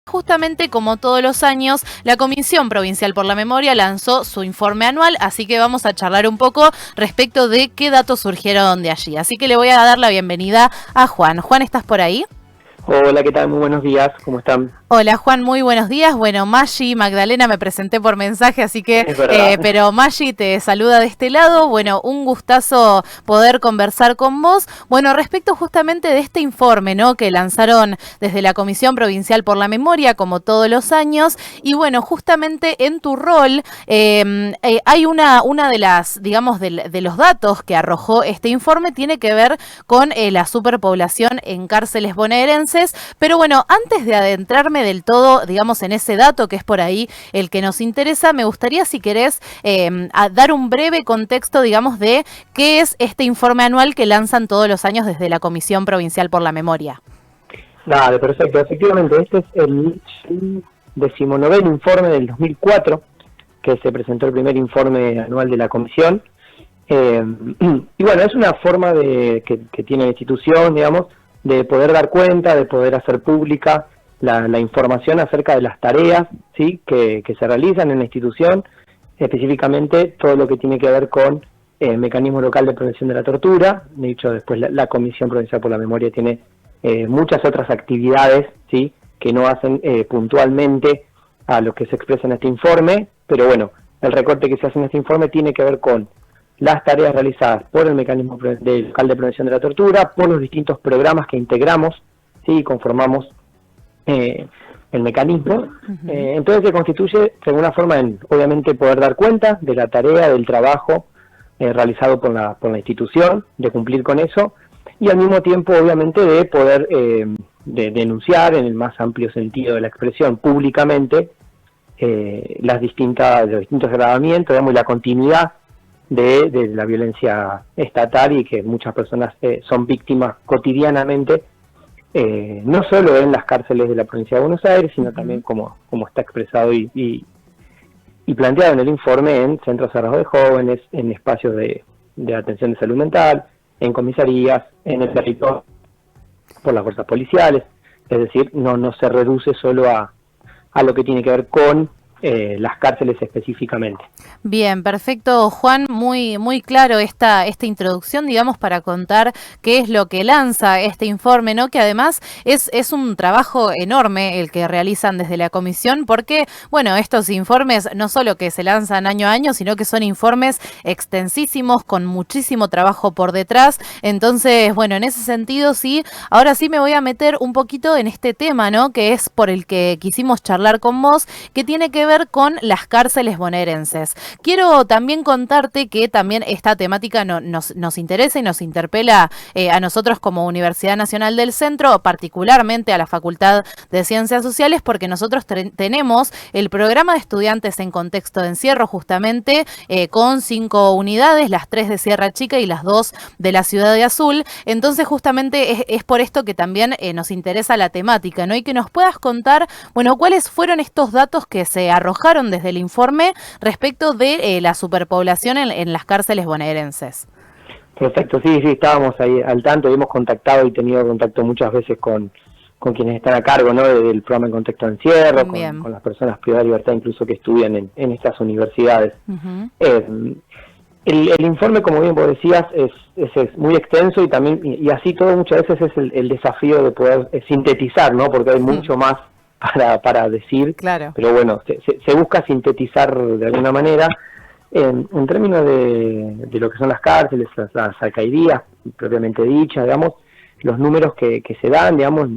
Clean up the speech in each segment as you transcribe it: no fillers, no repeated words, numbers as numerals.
Justamente como todos los años, la Comisión Provincial por la Memoria lanzó su informe anual, así que vamos a charlar un poco respecto de qué datos surgieron de allí. Así que le voy a dar la bienvenida a Juan. Juan, ¿estás por ahí? Hola, ¿qué tal? Muy buenos días, ¿cómo están? Hola Juan, muy buenos días. Bueno, Maggi, Magdalena, me presenté por mensaje, así que, Es verdad. pero Maggi te saluda de este lado. Bueno, un gustazo poder conversar con vos. Bueno, respecto justamente de este informe, ¿no? Que lanzaron desde la Comisión Provincial por la Memoria, como todos los años. Y bueno, justamente en tu rol, hay una de las, digamos, de los datos que arrojó este informe, tiene que ver con la superpoblación en cárceles bonaerenses. Pero bueno, antes de adentrarme del todo, digamos, en ese dato que es por ahí el que nos interesa, me gustaría, si querés, dar un breve contexto, digamos, de qué es este informe anual que lanzan todos los años desde la Comisión Provincial por la Memoria. Dale, perfecto. Efectivamente, este es el 19º informe del 2004, que se presentó el primer informe anual de la Comisión. Y bueno, es una forma que tiene la institución, digamos, de poder dar cuenta, de poder hacer pública la información acerca de las tareas, ¿sí? que se realizan en la institución, específicamente todo lo que tiene que ver con el mecanismo local de prevención de la tortura. De hecho, después la Comisión Provincial por la Memoria tiene muchas otras actividades, ¿sí? que no hacen puntualmente a lo que se expresa en este informe, pero bueno, el recorte que se hace en este informe tiene que ver con las tareas realizadas por el mecanismo local de prevención de la tortura, por los distintos programas que integramos, ¿sí? y conformamos el mecanismo. Entonces se constituye de alguna forma en, obviamente, poder dar cuenta de la tarea, del trabajo realizado por la institución, de cumplir con eso, y al mismo tiempo, obviamente, de poder de denunciar en el más amplio sentido de la expresión públicamente los distintos agravamientos, digamos, y la continuidad de la violencia estatal, y que muchas personas son víctimas cotidianamente, no solo en las cárceles de la provincia de Buenos Aires, sino también, como está expresado y planteado en el informe, en centros cerrados de jóvenes, en espacios de atención de salud mental, en comisarías, en el territorio, por las fuerzas policiales. Es decir, no se reduce solo a lo que tiene que ver con las cárceles específicamente. Bien, perfecto, Juan, muy claro esta introducción, digamos, para contar qué es lo que lanza este informe, ¿no? Que además es un trabajo enorme el que realizan desde la comisión, porque, bueno, estos informes no solo que se lanzan año a año, sino que son informes extensísimos, con muchísimo trabajo por detrás. Entonces, bueno, en ese sentido, sí, ahora sí me voy a meter un poquito en este tema, ¿no? Que es por el que quisimos charlar con vos, que tiene que ver con las cárceles bonaerenses. Quiero también contarte que también esta temática nos interesa y nos interpela a nosotros como Universidad Nacional del Centro, particularmente a la Facultad de Ciencias Sociales, porque nosotros tenemos el programa de estudiantes en contexto de encierro, justamente con 5 unidades, las 3 de Sierra Chica y las 2 de la Ciudad de Azul. Entonces, justamente es por esto que también nos interesa la temática, ¿no? Y que nos puedas contar, bueno, cuáles fueron estos datos que se arrojaron desde el informe respecto de la superpoblación en las cárceles bonaerenses. Perfecto, sí, estábamos ahí al tanto, hemos contactado y tenido contacto muchas veces con quienes están a cargo, ¿no? del programa en contexto de encierro, con las personas privadas de libertad, incluso que estudian en estas universidades. El informe, como bien vos decías, es muy extenso, y también, y así todo, muchas veces es el desafío de poder sintetizar, ¿no? Porque hay mucho más para decir, claro. Pero bueno, se busca sintetizar de alguna manera en términos de lo que son las cárceles, las alcaldías propiamente dichas, digamos. Los números que se dan, digamos,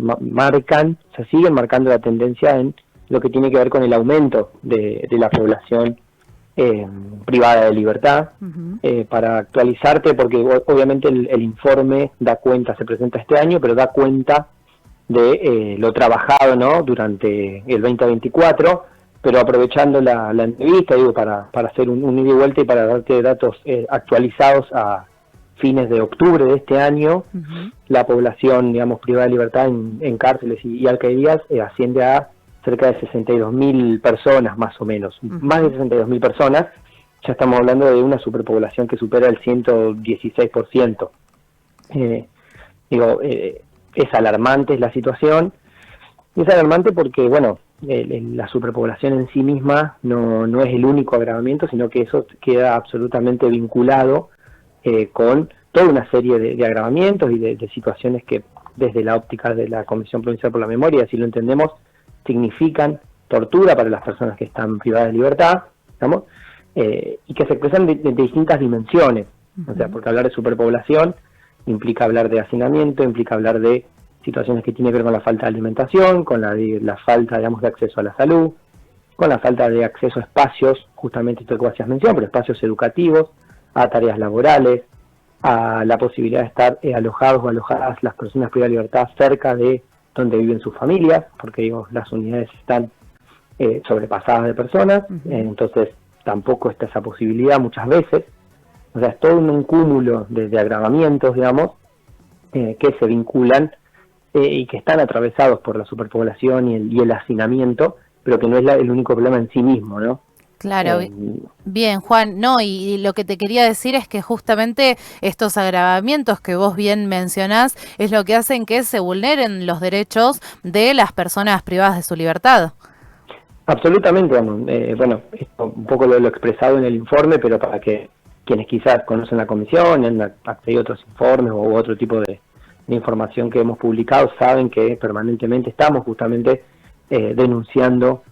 siguen marcando la tendencia en lo que tiene que ver con el aumento de la población privada de libertad. Para actualizarte, porque obviamente el informe da cuenta, se presenta este año, pero da cuenta de lo trabajado, ¿no? durante el 2024, pero aprovechando la entrevista, digo, para hacer un ida y vuelta y para darte datos actualizados a fines de octubre de este año. La población, digamos, privada de libertad en cárceles y alcaldías asciende a cerca de 62.000 personas, más o menos, más de 62.000 personas. Ya estamos hablando de una superpoblación que supera el 116%. Es alarmante la situación, Y es alarmante porque, bueno, la superpoblación en sí misma no es el único agravamiento, sino que eso queda absolutamente vinculado con toda una serie de agravamientos y de situaciones que desde la óptica de la Comisión Provincial por la Memoria, si lo entendemos, significan tortura para las personas que están privadas de libertad, ¿estamos? Y que se expresan de distintas dimensiones. O sea, porque hablar de superpoblación implica hablar de hacinamiento, implica hablar de situaciones que tienen que ver con la falta de alimentación, con la falta, digamos, de acceso a la salud, con la falta de acceso a espacios, justamente esto que hacías mención, pero espacios educativos, a tareas laborales, a la posibilidad de estar alojados o alojadas las personas privadas de libertad cerca de donde viven sus familias, porque digo, las unidades están sobrepasadas de personas, entonces tampoco está esa posibilidad muchas veces. O sea, es todo un cúmulo de agravamientos, digamos, que se vinculan y que están atravesados por la superpoblación y el hacinamiento, pero que no es el único problema en sí mismo, ¿no? Claro, bien, Juan, no, y lo que te quería decir es que justamente estos agravamientos que vos bien mencionás es lo que hacen que se vulneren los derechos de las personas privadas de su libertad. Absolutamente, bueno, esto un poco lo expresado en el informe, pero para que quienes quizás conocen la comisión, han accedido a otros informes u otro tipo de información que hemos publicado, saben que permanentemente estamos justamente denunciando,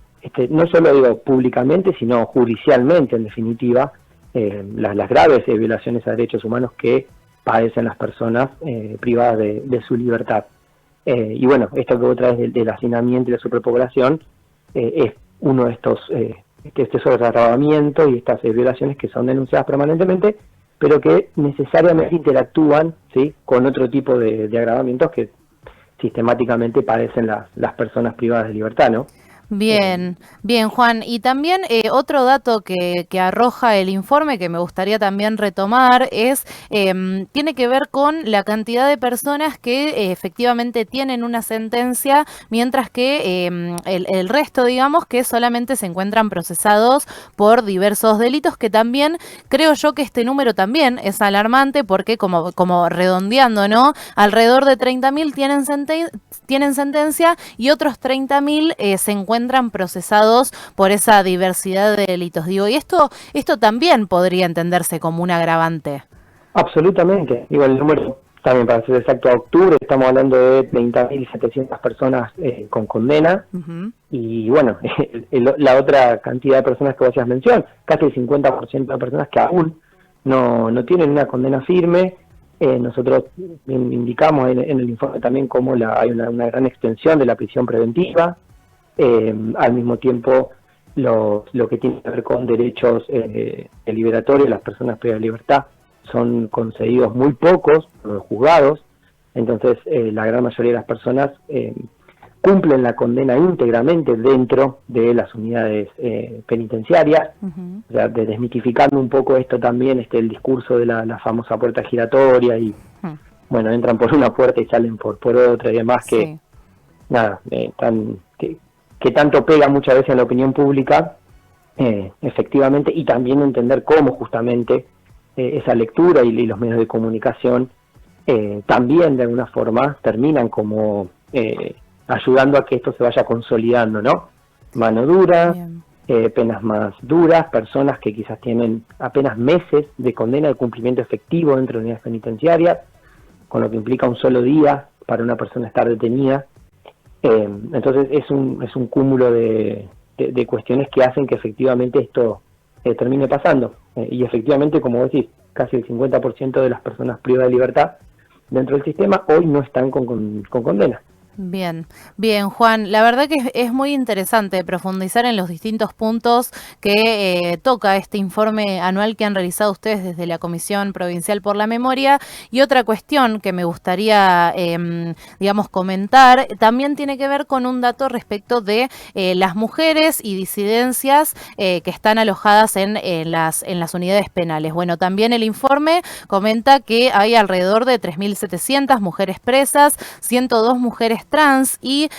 no solo digo públicamente, sino judicialmente en definitiva, las graves violaciones a derechos humanos que padecen las personas privadas de su libertad. Y bueno, esto que vos traes del hacinamiento y la superpoblación es uno de estos sobreagravamientos y estas violaciones que son denunciadas permanentemente, pero que necesariamente interactúan, ¿sí?, con otro tipo de agravamientos que sistemáticamente padecen las personas privadas de libertad, ¿no? Bien, bien, Juan. Y también otro dato que arroja el informe que me gustaría también retomar es, tiene que ver con la cantidad de personas que efectivamente tienen una sentencia, mientras que el resto, digamos, que solamente se encuentran procesados por diversos delitos, que también creo yo que este número también es alarmante porque como redondeando, ¿no? Alrededor de 30.000 tienen sentencia y otros 30.000 se encuentran procesados por esa diversidad de delitos. Digo, y esto también podría entenderse como un agravante. Absolutamente. Digo, el número, también para ser exacto, a octubre estamos hablando de 30.700 personas con condena. Y bueno, la otra cantidad de personas que vos hacías mención, casi el 50% de personas que aún no tienen una condena firme. Nosotros indicamos en el informe también cómo hay una gran extensión de la prisión preventiva. Al mismo tiempo, lo que tiene que ver con derechos liberatorios, las personas privadas de libertad son concedidos muy pocos por los juzgados, entonces la gran mayoría de las personas cumplen la condena íntegramente dentro de las unidades penitenciarias. O sea, desmitificando un poco esto también, el discurso de la famosa puerta giratoria y bueno, entran por una puerta y salen por otra y demás, que nada, que tanto pega muchas veces en la opinión pública, efectivamente, y también entender cómo justamente esa lectura y los medios de comunicación también de alguna forma terminan como ayudando a que esto se vaya consolidando, ¿no? Mano dura, penas más duras, personas que quizás tienen apenas meses de condena de cumplimiento efectivo dentro de unidades penitenciarias, con lo que implica un solo día para una persona estar detenida. Entonces es un cúmulo de cuestiones que hacen que efectivamente esto termine pasando. Y efectivamente, como decís, casi el 50% de las personas privadas de libertad dentro del sistema hoy no están con condena. Bien, bien, Juan. La verdad que es muy interesante profundizar en los distintos puntos que toca este informe anual que han realizado ustedes desde la Comisión Provincial por la Memoria. Y otra cuestión que me gustaría, digamos, comentar, también tiene que ver con un dato respecto de las mujeres y disidencias que están alojadas en las unidades penales. Bueno, también el informe comenta que hay alrededor de 3.700 mujeres presas, 102 mujeres trans y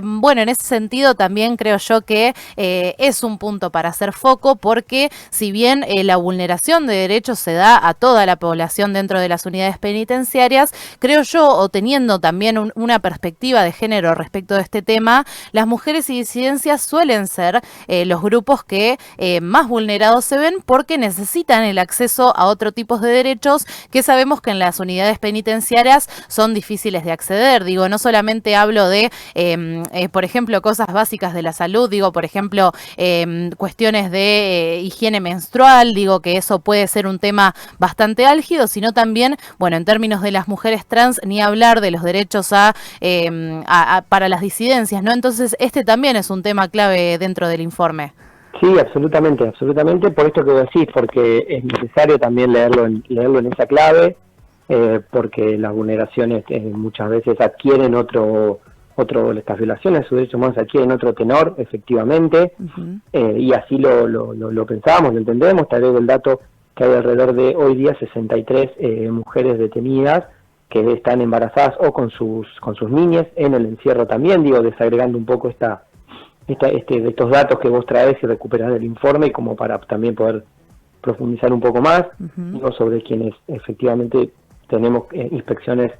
bueno, en ese sentido también creo yo que es un punto para hacer foco porque si bien la vulneración de derechos se da a toda la población dentro de las unidades penitenciarias, creo yo, o teniendo también una perspectiva de género respecto de este tema, las mujeres y disidencias suelen ser los grupos que más vulnerados se ven porque necesitan el acceso a otro tipo de derechos que sabemos que en las unidades penitenciarias son difíciles de acceder. Digo, no solamente hablo de, por ejemplo, cosas básicas de la salud, digo, por ejemplo, cuestiones de higiene menstrual, digo que eso puede ser un tema bastante álgido, sino también, bueno, en términos de las mujeres trans, ni hablar de los derechos para las disidencias, ¿no? Entonces, este también es un tema clave dentro del informe. Sí, absolutamente, absolutamente, por esto que decís, porque es necesario también leerlo en esa clave, porque las vulneraciones muchas veces adquieren estas violaciones, sus derechos humanos adquieren otro tenor, efectivamente, y así lo pensamos, lo entendemos. Te agrego el dato que hay alrededor de hoy día 63 mujeres detenidas que están embarazadas o con sus niñas en el encierro también, digo, desagregando un poco estos datos que vos traes y recuperás del informe, como para también poder profundizar un poco más, digo, sobre quienes efectivamente tenemos inspecciones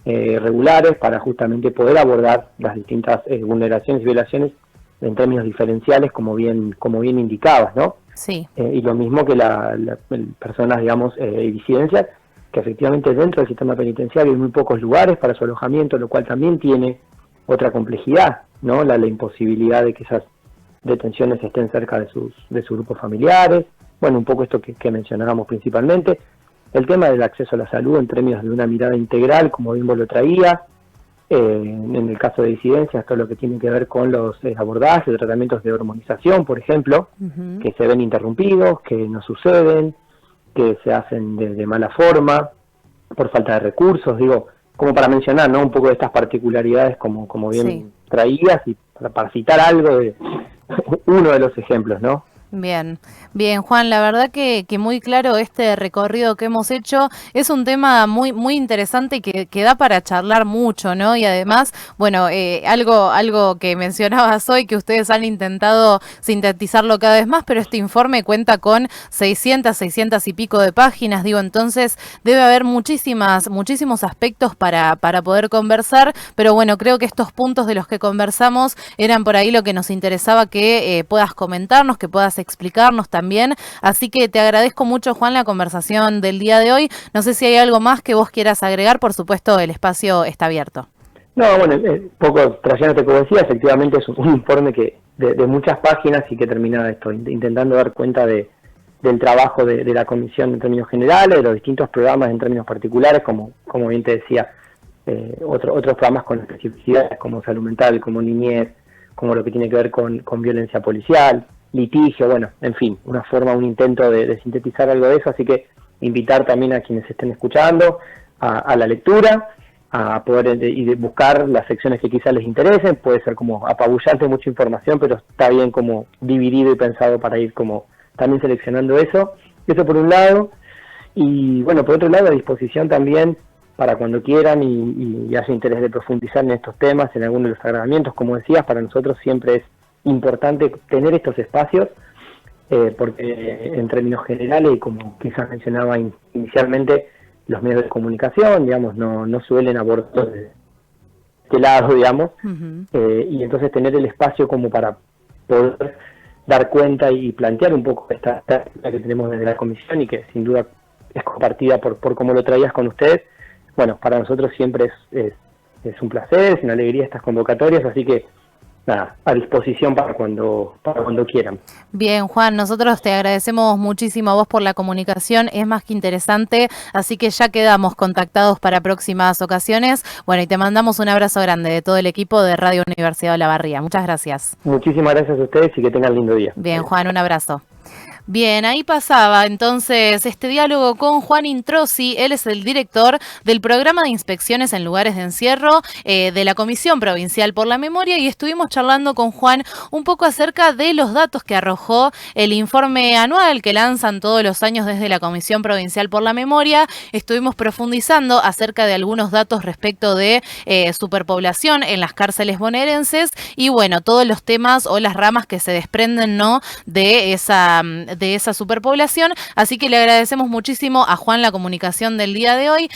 regulares para justamente poder abordar las distintas vulneraciones y violaciones en términos diferenciales, como bien indicabas, ¿no? Sí. Y lo mismo que las personas, digamos, disidencias, que efectivamente dentro del sistema penitenciario hay muy pocos lugares para su alojamiento, lo cual también tiene otra complejidad, ¿no? La imposibilidad de que esas detenciones estén cerca de sus grupos familiares, bueno, un poco esto que mencionábamos principalmente. El tema del acceso a la salud en términos de una mirada integral, como bien vos lo traías, en el caso de disidencias, todo lo que tiene que ver con los abordajes, tratamientos de hormonización, por ejemplo, que se ven interrumpidos, que no suceden, que se hacen de mala forma, por falta de recursos, digo, como para mencionar, ¿no? Un poco de estas particularidades como bien traías, y para citar algo de uno de los ejemplos, ¿no? Bien, bien, Juan, la verdad que muy claro este recorrido que hemos hecho. Es un tema muy interesante que da para charlar mucho, ¿no? Y además, bueno, algo que mencionabas hoy, que ustedes han intentado sintetizarlo cada vez más, pero este informe cuenta con 600 y pico de páginas, digo, entonces debe haber muchísimos aspectos para poder conversar, pero bueno, creo que estos puntos de los que conversamos eran por ahí lo que nos interesaba que puedas comentarnos, que puedas explicarnos también, así que te agradezco mucho, Juan, la conversación del día de hoy. No sé si hay algo más que vos quieras agregar, por supuesto el espacio está abierto. No, bueno, poco trayéndote como decía, efectivamente es un informe que de muchas páginas y que termina intentando dar cuenta del trabajo de la comisión en términos generales, de los distintos programas en términos particulares, como bien te decía, otros programas con especificidades como salud mental, como niñez, como lo que tiene que ver con violencia policial, litigio, bueno, en fin, un intento de sintetizar algo de eso, así que invitar también a quienes estén escuchando a la lectura, a poder y buscar las secciones que quizás les interesen. Puede ser como apabullante, mucha información, pero está bien como dividido y pensado para ir como también seleccionando eso por un lado, y bueno, por otro lado, a disposición también para cuando quieran y haya interés de profundizar en estos temas, en algunos de los agravamientos, como decías, para nosotros siempre es importante tener estos espacios, porque en términos generales, y como quizás mencionaba inicialmente, los medios de comunicación, digamos, no suelen abordar de este lado, digamos, y entonces tener el espacio como para poder dar cuenta y plantear un poco esta que tenemos desde la comisión y que sin duda es compartida por cómo lo traías con ustedes. Bueno, para nosotros siempre es un placer, es una alegría estas convocatorias, así que nada, a disposición para cuando quieran. Bien, Juan, nosotros te agradecemos muchísimo a vos por la comunicación, es más que interesante, así que ya quedamos contactados para próximas ocasiones. Bueno, y te mandamos un abrazo grande de todo el equipo de Radio Universidad de Olavarría. Muchas gracias. Muchísimas gracias a ustedes y que tengan lindo día. Bien, Juan, un abrazo. Bien, ahí pasaba entonces este diálogo con Juan Introsi. Él es el director del programa de inspecciones en lugares de encierro de la Comisión Provincial por la Memoria, y estuvimos charlando con Juan un poco acerca de los datos que arrojó el informe anual que lanzan todos los años desde la Comisión Provincial por la Memoria. Estuvimos profundizando acerca de algunos datos respecto de superpoblación en las cárceles bonaerenses y bueno, todos los temas o las ramas que se desprenden, ¿no?, de esa superpoblación. Así que le agradecemos muchísimo a Juan la comunicación del día de hoy.